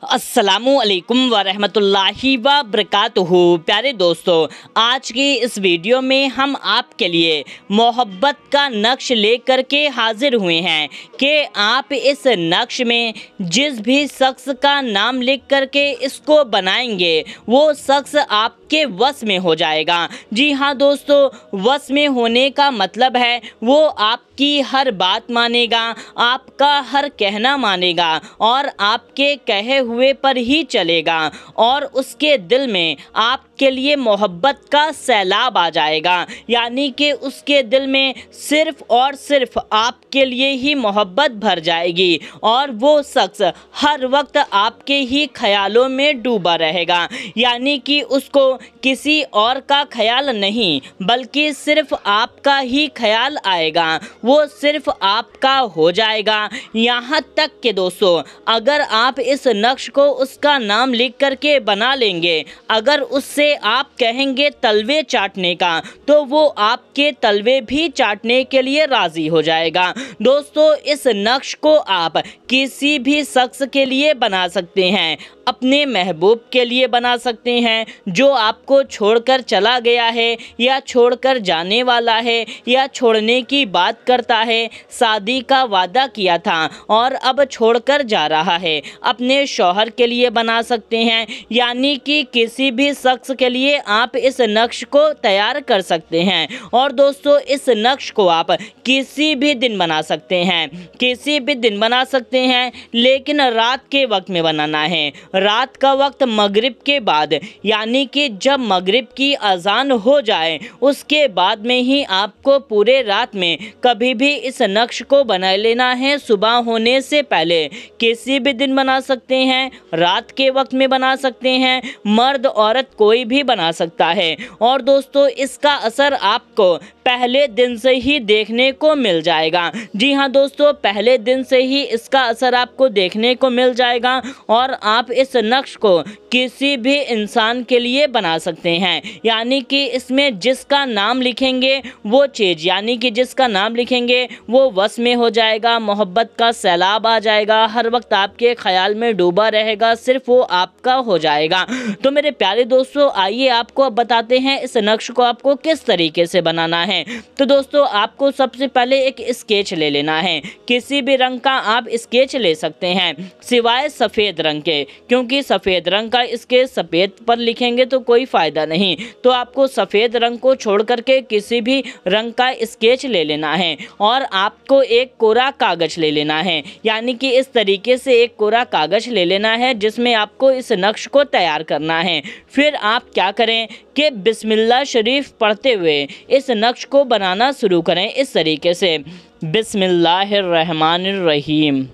अस्सलामुअलैकुम वरहमतुल्लाहि वबरकातुहू। प्यारे दोस्तों, आज की इस वीडियो में हम आपके लिए मोहब्बत का नक्श लेकर के हाजिर हुए हैं कि आप इस नक्श में जिस भी शख्स का नाम लिख करके इसको बनाएंगे वो शख्स आपके वश में हो जाएगा। जी हाँ दोस्तों, वश में होने का मतलब है वो आपकी हर बात मानेगा, आपका हर कहना मानेगा और आपके कहे हुए पर ही चलेगा और उसके दिल में आपके लिए मोहब्बत का सैलाब आ जाएगा। यानी कि उसके दिल में सिर्फ और सिर्फ आपके लिए ही मोहब्बत भर जाएगी और वो शख्स हर वक्त आपके ही ख्यालों में डूबा रहेगा। यानी कि उसको किसी और का ख्याल नहीं बल्कि सिर्फ आपका ही ख्याल आएगा, वो सिर्फ आपका हो जाएगा। यहाँ तक कि दोस्तों, अगर आप इस नक्श को उसका नाम लिख करके बना लेंगे, अगर उससे आप कहेंगे तलवे चाटने का तो वो आपके तलवे भी चाटने के लिए राज़ी हो जाएगा। दोस्तों, इस नक्श को आप किसी भी शख्स के लिए बना सकते हैं, अपने महबूब के लिए बना सकते हैं जो आपको छोड़कर चला गया है या छोड़कर जाने वाला है या छोड़ने की बात करता है, शादी का वादा किया था और अब छोड़कर जा रहा है। अपने शौहर के लिए बना सकते हैं, यानी कि किसी भी शख्स के लिए आप इस नक्श को तैयार कर सकते हैं। और दोस्तों, इस नक्श को आप किसी भी दिन बना सकते हैं, किसी भी दिन बना सकते हैं, लेकिन रात के वक्त में बनाना है। रात का वक्त मगरिब के बाद, यानी कि जब मगरिब की अजान हो जाए उसके बाद में ही आपको पूरे रात में कभी भी इस नक्श को बना लेना है। सुबह होने से पहले किसी भी दिन बना सकते हैं, रात के वक्त में बना सकते हैं, मर्द औरत कोई भी बना सकता है। और दोस्तों, इसका असर आपको पहले दिन से ही देखने को मिल जाएगा। जी हाँ दोस्तों, पहले दिन से ही इसका असर आपको देखने को मिल जाएगा और आप इस नक्श को किसी भी इंसान के लिए बना सकते हैं। यानी कि इसमें जिसका नाम लिखेंगे वो चीज़, यानी कि जिसका नाम लिखेंगे वो वश में हो जाएगा, मोहब्बत का सैलाब आ जाएगा, हर वक्त आपके ख्याल में डूबा रहेगा, सिर्फ वो आपका हो जाएगा। तो मेरे प्यारे दोस्तों, आइए आपको अब बताते हैं इस नक्श को आपको किस तरीके से बनाना है। तो दोस्तों, आपको सबसे पहले एक स्केच ले लेना है। किसी भी रंग का आप स्केच ले सकते हैं सिवाय सफ़ेद रंग के, क्योंकि सफ़ेद रंग का स्केच सफ़ेद पर लिखेंगे तो कोई फ़ायदा नहीं। तो आपको सफ़ेद रंग को छोड़ करके किसी भी रंग का स्केच ले लेना है और आपको एक कोरा कागज़ ले लेना है। यानी कि इस तरीके से एक कोरा कागज़ ले लेना है जिसमें आपको इस नक्श को तैयार करना है। फिर आप क्या करें कि बिस्मिल्लाह शरीफ पढ़ते हुए इस नक्श को बनाना शुरू करें इस तरीके से। बिस्मिल्लाहिर्रहमानिर्रहीम।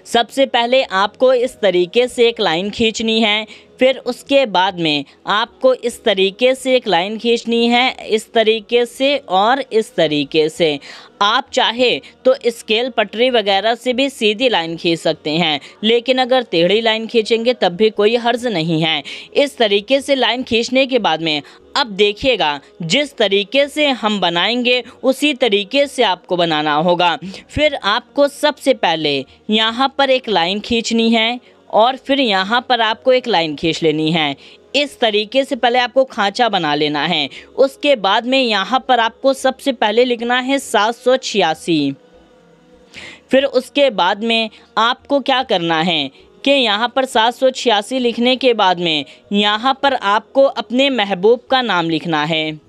सबसे पहले आपको इस तरीके से एक लाइन खींचनी है, फिर उसके बाद में आपको इस तरीके से एक लाइन खींचनी है, इस तरीके से और इस तरीके से। आप चाहे तो स्केल पटरी वगैरह से भी सीधी लाइन खींच सकते हैं, लेकिन अगर टेढ़ी लाइन खींचेंगे तब भी कोई हर्ज नहीं है। इस तरीके से लाइन खींचने के बाद में अब देखिएगा, जिस तरीके से हम बनाएंगे उसी तरीके से आपको बनाना होगा। फिर आपको सबसे पहले यहाँ पर एक लाइन खींचनी है और फिर यहाँ पर आपको एक लाइन खींच लेनी है। इस तरीके से पहले आपको खांचा बना लेना है। उसके बाद में यहाँ पर आपको सबसे पहले लिखना है 786। फिर उसके बाद में आपको क्या करना है कि यहाँ पर 786 लिखने के बाद में यहाँ पर आपको अपने महबूब का नाम लिखना है।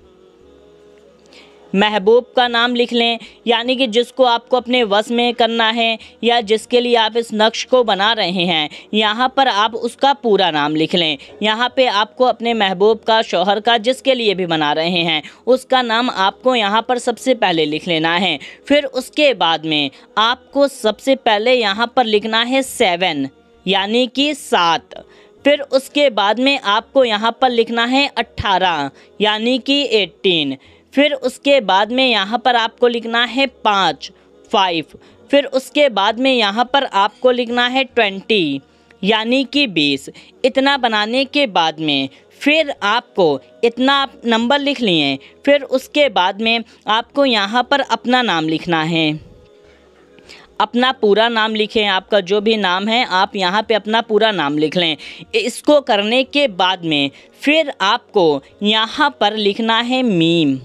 महबूब का नाम लिख लें, यानी कि जिसको आपको अपने वश में करना है या जिसके लिए आप इस नक्श को बना रहे हैं, यहाँ पर आप उसका पूरा नाम लिख लें। यहाँ पे आपको अपने महबूब का, शौहर का, जिसके लिए भी बना रहे हैं उसका नाम आपको यहाँ पर सबसे पहले लिख लेना है। फिर उसके बाद में आपको सबसे पहले यहाँ पर लिखना है 7, यानी कि 7। फिर उसके बाद में आपको यहाँ पर लिखना है 18, यानी कि 18। फिर उसके बाद में यहाँ पर आपको लिखना है 5। फिर उसके बाद में यहाँ पर आपको लिखना है 20, यानी कि 20। इतना बनाने के बाद में फिर आपको इतना नंबर लिख लिए। फिर उसके बाद में आपको यहाँ पर अपना नाम लिखना है। अपना पूरा नाम लिखें, आपका जो भी नाम है आप यहाँ पे अपना पूरा नाम लिख लें। इसको करने के बाद में फिर आपको यहाँ पर लिखना है मीम।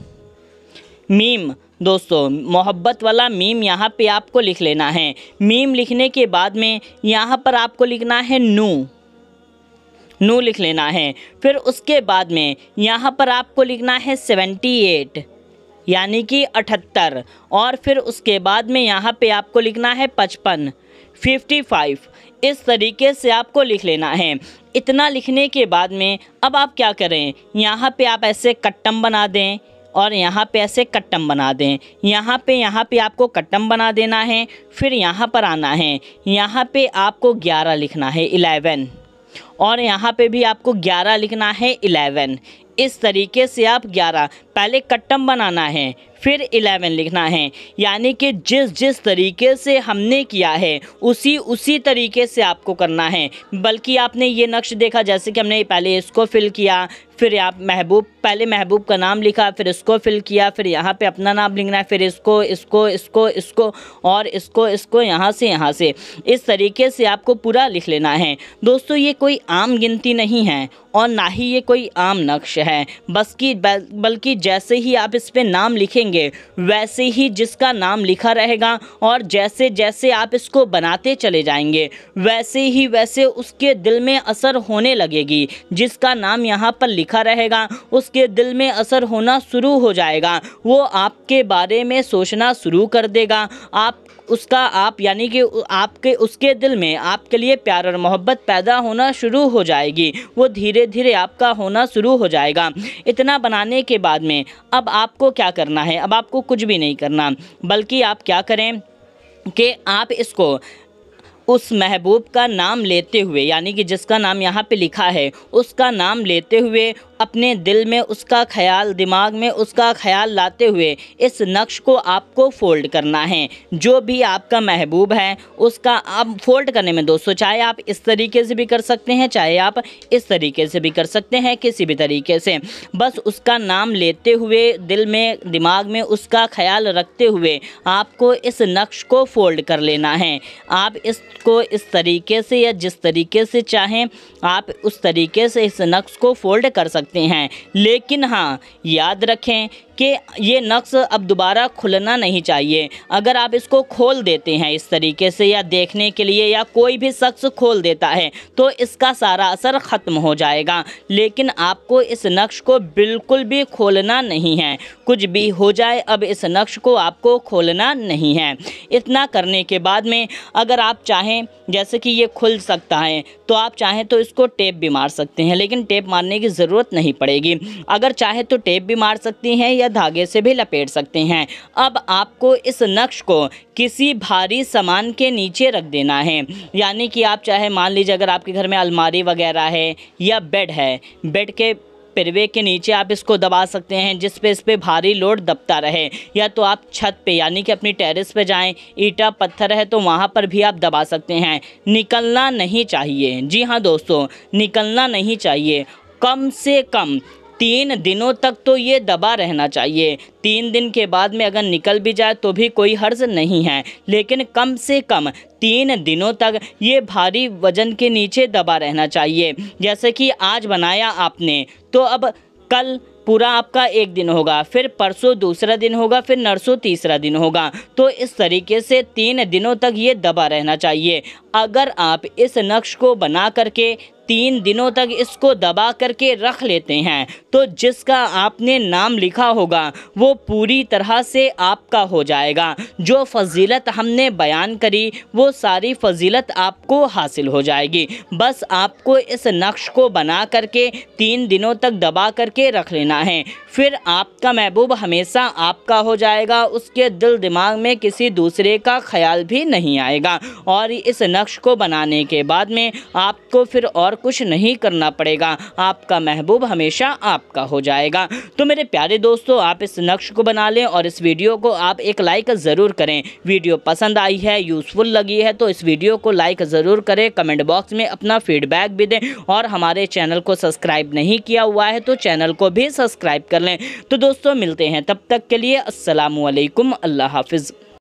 मीम दोस्तों, मोहब्बत वाला मीम यहाँ पे आपको लिख लेना है। मीम लिखने के बाद में यहाँ पर आपको लिखना है नू लिख लेना है। फिर उसके बाद में यहाँ पर आपको लिखना है 78 यानी कि 78, और फिर उसके बाद में यहाँ पे आपको लिखना है 55। इस तरीके से आपको लिख लेना है। इतना लिखने के बाद में अब आप क्या करें, यहाँ पे आप ऐसे कट्टम बना दें और यहाँ पे ऐसे कट्टम बना दें। यहाँ पे आपको कट्टम बना देना है। फिर यहाँ पर आना है, यहाँ पे आपको 11 लिखना है, 11, और यहाँ पे भी आपको 11 लिखना है, 11। इस तरीके से आप 11 पहले कट्टम बनाना है, फिर 11 लिखना है। यानी कि जिस तरीके से हमने किया है उसी तरीके से आपको करना है। बल्कि आपने ये नक्श देखा, जैसे कि हमने पहले इसको फिल किया, फिर आप पहले महबूब का नाम लिखा, फिर इसको फिल किया, फिर यहाँ पे अपना नाम लिखना है, फिर इसको और इसको यहाँ से इस तरीके से आपको पूरा लिख लेना है। दोस्तों, ये कोई आम गिनती नहीं है और ना ही ये कोई आम नक्श है, बल्कि जैसे ही आप इस पे नाम लिखेंगे वैसे ही जिसका नाम लिखा रहेगा, और जैसे जैसे आप इसको बनाते चले जाएंगे वैसे उसके दिल में असर होने लगेगी। जिसका नाम यहाँ पर लिखा रहेगा उसके दिल में असर होना शुरू हो जाएगा। वो आपके बारे में सोचना शुरू कर देगा। यानी कि उसके दिल में आपके लिए प्यार और मोहब्बत पैदा होना शुरू हो जाएगी। वो धीरे धीरे आपका होना शुरू हो जाएगा। इतना बनाने के बाद में अब आपको क्या करना है, अब आपको कुछ भी नहीं करना, बल्कि आप क्या करें कि आप इसको उस महबूब का नाम लेते हुए, यानी कि जिसका नाम यहाँ पे लिखा है उसका नाम लेते हुए, अपने दिल में उसका ख्याल, दिमाग में उसका ख्याल लाते हुए इस नक्श को आपको फ़ोल्ड करना है। जो भी आपका महबूब है उसका आप फ़ोल्ड करने में दोस्तों, चाहे आप इस तरीके से भी कर सकते हैं, चाहे आप इस तरीके से भी कर सकते हैं, किसी भी तरीके से बस उसका नाम लेते हुए, दिल में, दिमाग में उसका ख्याल रखते हुए आपको इस नक्श को फ़ोल्ड कर लेना है। आप इसको इस तरीके से या जिस तरीके से चाहें आप उस तरीके से इस नक्श को फ़ोल्ड कर सकते हैं। लेकिन हाँ, याद रखें कि ये नक्श अब दोबारा खुलना नहीं चाहिए। अगर आप इसको खोल देते हैं इस तरीके से, या देखने के लिए, या कोई भी शख्स खोल देता है, तो इसका सारा असर ख़त्म हो जाएगा। लेकिन आपको इस नक्श को बिल्कुल भी खोलना नहीं है। कुछ भी हो जाए, अब इस नक्श को आपको खोलना नहीं है। इतना करने के बाद में अगर आप चाहें, जैसे कि ये खुल सकता है, तो आप चाहें तो इसको टेप भी मार सकते हैं, लेकिन टेप मारने की ज़रूरत नहीं पड़ेगी। अगर चाहे तो टेप भी मार सकती हैं या धागे से भी लपेट सकते हैं। अब आपको इस नक्श को किसी भारी सामान के नीचे रख देना है। यानी कि आप चाहे, मान लीजिए अगर आपके घर में अलमारी वगैरह है या बेड है, बेड के पिरवे के नीचे आप इसको दबा सकते हैं, जिस पे इस पे भारी लोड दबता रहे। या तो आप छत पे, यानी कि अपनी टेरेस पे जाएं, ईंटा पत्थर है तो वहाँ पर भी आप दबा सकते हैं। निकलना नहीं चाहिए। जी हाँ दोस्तों, निकलना नहीं चाहिए। कम से कम 3 दिनों तक तो ये दबा रहना चाहिए। 3 दिन के बाद में अगर निकल भी जाए तो भी कोई हर्ज नहीं है, लेकिन कम से कम 3 दिनों तक ये भारी वजन के नीचे दबा रहना चाहिए। जैसे कि आज बनाया आपने, तो अब कल पूरा आपका 1 दिन होगा, फिर परसों दूसरा दिन होगा, फिर नरसों तीसरा दिन होगा। तो इस तरीके से 3 दिनों तक ये दबा रहना चाहिए। अगर आप इस नक्श को बना करके 3 दिनों तक इसको दबा करके रख लेते हैं, तो जिसका आपने नाम लिखा होगा वो पूरी तरह से आपका हो जाएगा। जो फजीलत हमने बयान करी वो सारी फजीलत आपको हासिल हो जाएगी। बस आपको इस नक्श को बना करके 3 दिनों तक दबा करके रख लेना है। फिर आपका महबूब हमेशा आपका हो जाएगा। उसके दिल दिमाग में किसी दूसरे का ख्याल भी नहीं आएगा। और इस नक्श को बनाने के बाद में आपको फिर और कुछ नहीं करना पड़ेगा। आपका महबूब हमेशा आपका हो जाएगा। तो मेरे प्यारे दोस्तों, आप इस नक्श को बना लें और इस वीडियो को आप एक लाइक ज़रूर करें। वीडियो पसंद आई है, यूज़फुल लगी है तो इस वीडियो को लाइक ज़रूर करें। कमेंट बॉक्स में अपना फीडबैक भी दें, और हमारे चैनल को सब्सक्राइब नहीं किया हुआ है तो चैनल को भी सब्सक्राइब कर लें। तो दोस्तों, मिलते हैं तब तक के लिए। अस्सलामु अलैकुम, अल्लाह हाफिज़।